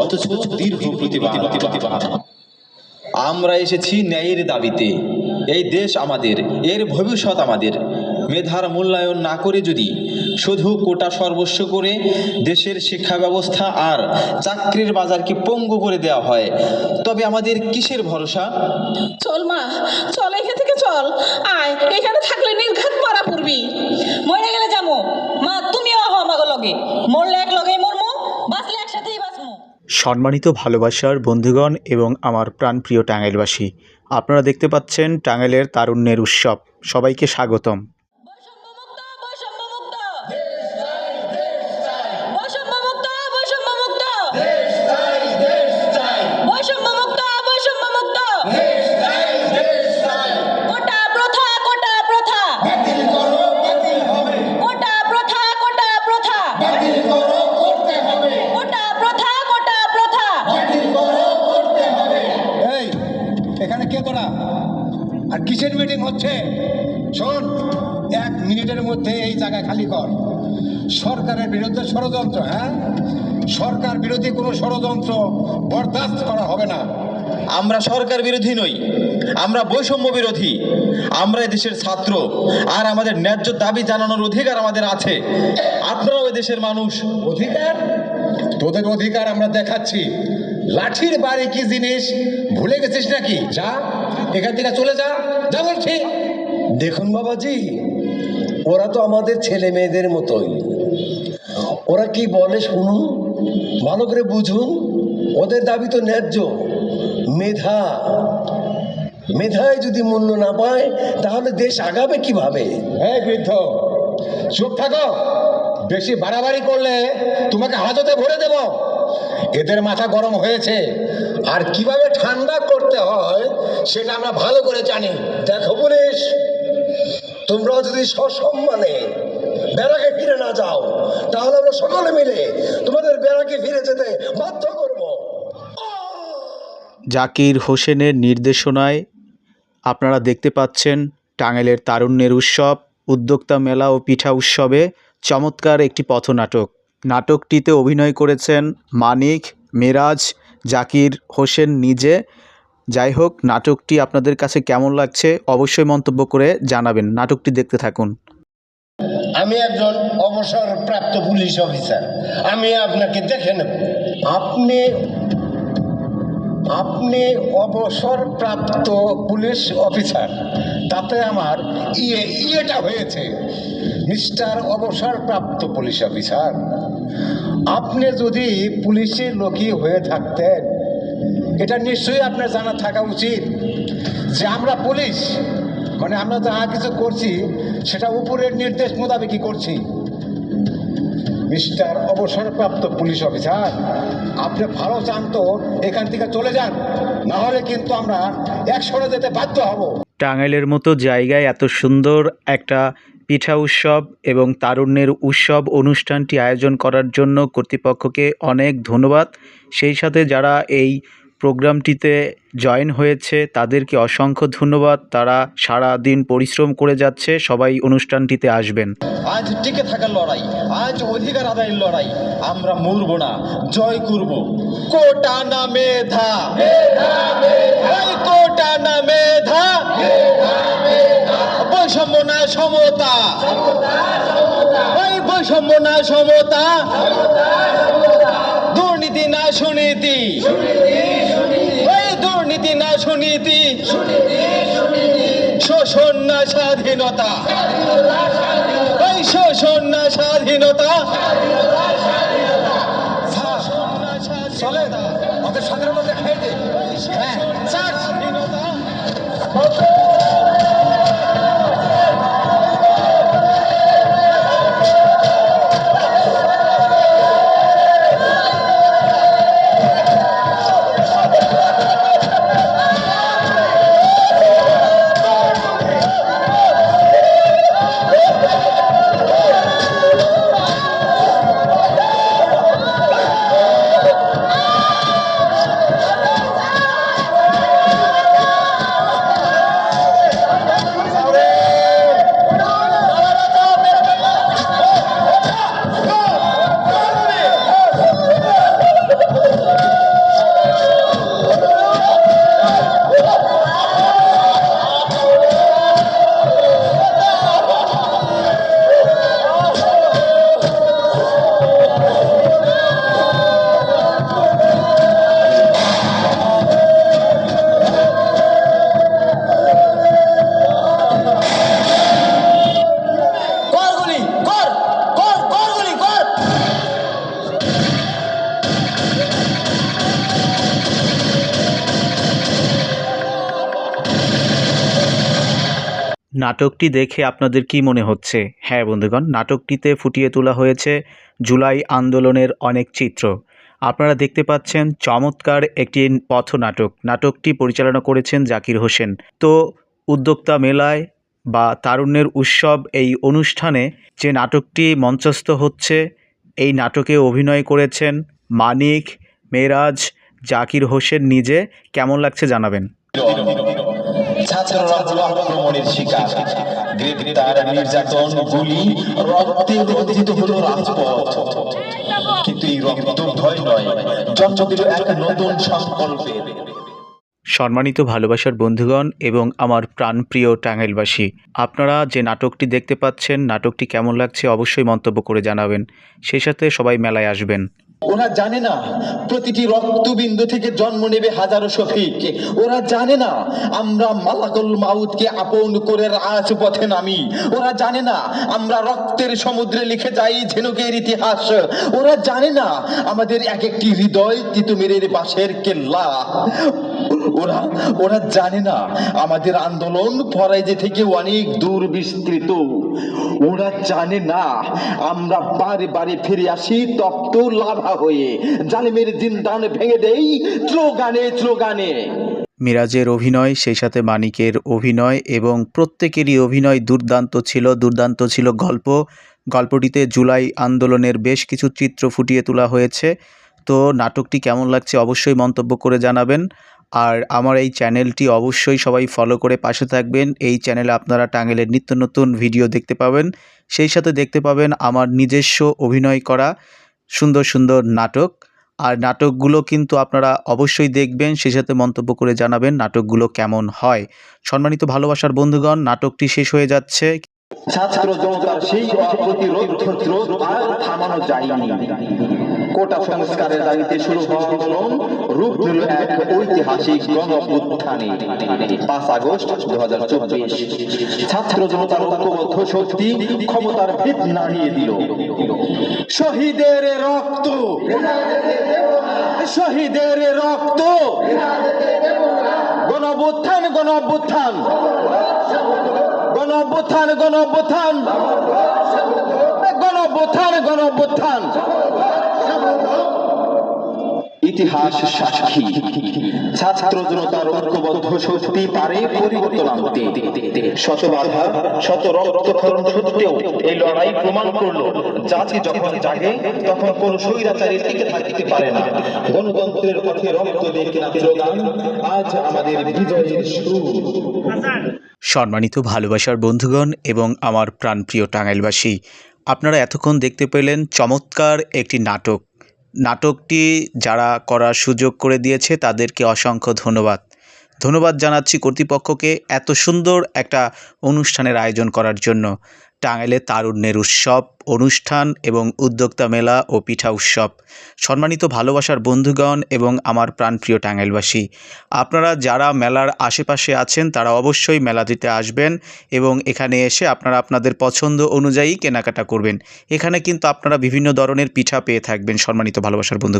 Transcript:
অথচ দীর্ঘ প্রতিবাদ। আমরা এসেছি ন্যায়ের দাবিতে। এই দেশ আমাদের, এর ভবিষ্যৎ আমাদের। মেধার মূল্যায়ন না করে যদি শুধু কোটা সর্বস্ব করে দেশের শিক্ষা ব্যবস্থা আর চাকরির বাজারকে পঙ্গু করে দেওয়া হয়, তবে আমাদের কিসের ভরসা? চল মা, চল এখান থেকে চল। আয়, এখানে থাকলে নির্ঘাত মারা পড়বি। মরে গেলে যাবো মা, তুমিও আহ আমাকে লগে। মরলে এক লগেই মরমু, বাঁচলে একসাথেই বাঁচমু। সম্মানিত ভালোবাসার বন্ধুগণ এবং আমার প্রাণপ্রিয় টাঙ্গাইলবাসী, আপনারা দেখতে পাচ্ছেন টাঙ্গাইলের তারুণ্যের উৎসব। সবাইকে স্বাগতম। এখানে কে করা আর কিসের মিটিং হচ্ছে? শোন, 1 মিনিটের মধ্যে এই জায়গা খালি কর। সরকারের বিরুদ্ধে ষড়যন্ত্র, হ্যাঁ, সরকার বিরোধী কোনো ষড়যন্ত্র বরদাস্ত করা হবে না। আমরা সরকার বিরোধী নই, আমরা বৈষম্য বিরোধী। আমরা দেশের ছাত্র, আর আমাদের ন্যায্য দাবি জানানোর অধিকার আমাদের আছে। আপনারাও দেশের মানুষ। অধিকার? তোদের অধিকার আমরা দেখাচ্ছি। লাঠির বাড়ি কি জিনিস ভুলে গেছিস নাকি? যা, এখান থেকে চলে যা, যা বলছি। দেখুন বাবাজি, ওরা তো আমাদের ছেলে মেয়েদের মতোই। ওরা কি বলে শুনুন, ভালো করে বুঝুন। ওদের দাবি তো ন্যায্য। মেধা, মেধায় যদি মূল্য না পায় তাহলে দেশ আগাবে কিভাবে? এই বৃদ্ধ, চুপ থাকো। বেশি বাড়াবাড়ি করলে তোমাকে হাজতে ভরে দেব। এদের মাথা গরম হয়েছে, আর কিভাবে ঠান্ডা করতে হয় সেটা আমরা ভালো করে জানি। দেখো পুলিশ, তোমরা যদি সসম্মানে ব্যারাকে ফিরে না যাও তাহলে আমরা সকলে মিলে তোমাদের ব্যারাকে ফিরে যেতে বাধ্য করব। জাকির হোসেনের নির্দেশনায় আপনারা দেখতে পাচ্ছেন টাঙ্গাইলের তারুণ্যের উৎসব, উদ্যোক্তা মেলা ও পিঠা উৎসবে চমৎকার একটি পথনাটক। নাটকটিতে অভিনয় করেছেন মানিক, মেরাজ, জাকির হোসেন নিজে। যাই হোক, নাটকটি আপনাদের কাছে কেমন লাগছে অবশ্যই মন্তব্য করে জানাবেন। নাটকটি দেখতে থাকুন। আমি একজন অবসরপ্রাপ্ত পুলিশ অফিসার। আমি আপনাকে দেখে নেব। আপনি অবসরপ্রাপ্ত পুলিশ অফিসার, তাতে আমার ইয়েটা হয়েছে। মিস্টার অবসরপ্রাপ্ত পুলিশ অফিসার, আপনি যদি পুলিশের লোকই হয়ে থাকতেন, এটা নিশ্চয়ই আপনার জানা থাকা উচিত যে আমরা পুলিশ, মানে আমরা যা কিছু করছি সেটা উপরের নির্দেশ মোতাবেকই করছি। মিস্টার অবসরপ্রাপ্ত পুলিশ অফিসার, আপনি ভালো চান তো এখান থেকে চলে যান, না হলে কিন্তু আমরা একসঙ্গে যেতে বাধ্য হব। টাঙ্গাইলের মতো জায়গায় এত সুন্দর একটা পিঠা উৎসব এবং তারুণ্যের উৎসব অনুষ্ঠানটি আয়োজন করার জন্য কর্তৃপক্ষকে অনেক ধন্যবাদ। সেই সাথে যারা এই প্রোগ্রামটিতে জয়েন হয়েছে তাদেরকে অসংখ্য ধন্যবাদ। তারা সারা দিন পরিশ্রম করে যাচ্ছে। সবাই অনুষ্ঠানটিতে আসবেন। আজ টিকে থাকার লড়াই, আজ অধিকার আদায়ের লড়াই। আমরা মরব না, জয় করব। কোটা না মেধা, এই কোটা না মেধা, বৈষম্য না সমতা, এই বৈষম্য না সমতা, দুর্নীতি না সুনীতি, এই দুর্নীতি না সুনীতি, শোষণ না স্বাধীনতা, এই শোষণ না স্বাধীনতা। চলে ওদের স্বাধীনতা দেখাই দে। হ্যাঁ, স্বাধীনতা। নাটকটি দেখে আপনাদের কি মনে হচ্ছে? হ্যাঁ বন্ধুগণ, নাটকটিতে ফুটিয়ে তোলা হয়েছে জুলাই আন্দোলনের অনেক চিত্র। আপনারা দেখতে পাচ্ছেন চমৎকার একটি পথনাটক। নাটকটি পরিচালনা করেছেন জাকির হোসেন। তো উদ্যোক্তা মেলায় বা তারুণ্যের উৎসব এই অনুষ্ঠানে যে নাটকটি মঞ্চস্থ হচ্ছে, এই নাটকে অভিনয় করেছেন মানিক, মেরাজ, জাকির হোসেন নিজে। কেমন লাগছে জানাবেন। ছাত্ররা হলো আক্রমণের শিকার, গ্রেপ্তার, নির্যাতন, গুলি, রক্তে রঞ্জিত হলো রাজপথ। কিন্তু এই রক্ত ভয় নয়, জন্ম দিল এক নতুন সংকল্পের। সম্মানিত ভালোবাসার বন্ধুগণ এবং আমার প্রাণপ্রিয় টাঙ্গাইলবাসী, আপনারা যে নাটকটি দেখতে পাচ্ছেন, নাটকটি কেমন লাগছে অবশ্যই মন্তব্য করে জানাবেন। সেই সাথে সবাই মেলায় আসবেন। ওরা জানে না প্রতিটি রক্তবিন্দু থেকে জন্ম নেবে হাজারো শফিক। ওরা জানে না আমরা মালাকুল মাউতকে আপন করে রাজপথে নামি। ওরা জানে না আমরা রক্তের সমুদ্রে লিখে যাই ঝিনুকের ইতিহাস। ওরা জানে না আমাদের এক একটি হৃদয় তিতুমিরের বাঁশের কেল্লা। ওরা জানে না আমাদের আন্দোলন ফরাইজে থেকে অনেক দূর বিস্তৃত। ওরা জানে না আমরা বারে বারে ফিরে আসি তপ্ত লাভা হয়ে, জালিমের জিন্দান ভেঙে দেই স্লোগানে স্লোগানে। মিরাজের অভিনয়, সেই সাথে মানিকের অভিনয় এবং প্রত্যেকেরই অভিনয় দুর্দান্ত ছিল। দুর্দান্ত ছিল গল্পটিতে জুলাই আন্দোলনের বেশ কিছু চিত্র ফুটিয়ে তোলা হয়েছে। তো নাটকটি কেমন লাগছে অবশ্যই মন্তব্য করে জানাবেন। আর আমার এই চ্যানেলটি অবশ্যই সবাই ফলো করে পাশে থাকবেন। এই চ্যানেলে আপনারা টাঙ্গাইলের নিত্য নতুন ভিডিও দেখতে পাবেন। সেই সাথে দেখতে পাবেন আমার নিজস্ব অভিনয় করা সুন্দর সুন্দর নাটক। আর নাটকগুলো কিন্তু আপনারা অবশ্যই দেখবেন, সেই সাথে মন্তব্য করে জানাবেন নাটকগুলো কেমন হয়। সম্মানিত ভালোবাসার বন্ধুগণ, নাটকটি শেষ হয়ে যাচ্ছে। ছাত্র জনতার সেই অপ্রতিরোধ স্রোত আর থামানো যায়নি। কোটা সংস্কারের দাবিতে শুরু হওয়া আন্দোলন রূপ নিল এক ঐতিহাসিক গণ অভ্যুত্থানে। 5 আগস্ট 2024 ছাত্র জনতার ঐক্যবদ্ধ শক্তি ক্ষমতার ভিত নাড়িয়ে দিল। শহীদের রক্ত, শহীদের রক্ত, গণ অভ্যুত্থান, গণ অভ্যুত্থান, গণ অভ্যুত্থান, গণ অভ্যুত্থান, গণ অভ্যুত্থান, গণ অভ্যুত্থান। ইতিহাস সাক্ষী ছাত্র জনতার ঐক্যবদ্ধ শক্তি পারে পরিবর্তন আনতে। শত বাধা, শত রক্তক্ষরণ সত্ত্বেও এই লড়াই প্রমাণ করলো জাতি যখন জাগে তখন কোন স্বৈরাচারী টিকে থাকতে পারে না। গণতন্ত্রের পথে রক্ত দিয়ে কিনা স্লোগান আজ আমাদের বিজয়ের শুরু। সম্মানিত ভালোবাসার বন্ধুগণ এবং আমার প্রাণপ্রিয় টাঙ্গাইলবাসী, আপনারা এতক্ষণ দেখতে পেলেন চমৎকার একটি নাটক। নাটকটি যারা করার সুযোগ করে দিয়েছে তাদেরকে অসংখ্য ধন্যবাদ জানাচ্ছি কর্তৃপক্ষকে এত সুন্দর একটা অনুষ্ঠানের আয়োজন করার জন্য। টাঙ্গাইলে তারুণ্যের উৎসব অনুষ্ঠান এবং উদ্যোক্তা মেলা ও পিঠা উৎসব। সম্মানিত ভালোবাসার বন্ধুগণ এবং আমার প্রাণপ্রিয় টাঙ্গাইলবাসী, আপনারা যারা মেলার আশেপাশে আছেন তারা অবশ্যই মেলাটিতে আসবেন এবং এখানে এসে আপনারা আপনাদের পছন্দ অনুযায়ী কেনাকাটা করবেন। এখানে কিন্তু আপনারা বিভিন্ন ধরনের পিঠা পেয়ে থাকবেন সম্মানিত ভালোবাসার বন্ধুগণ।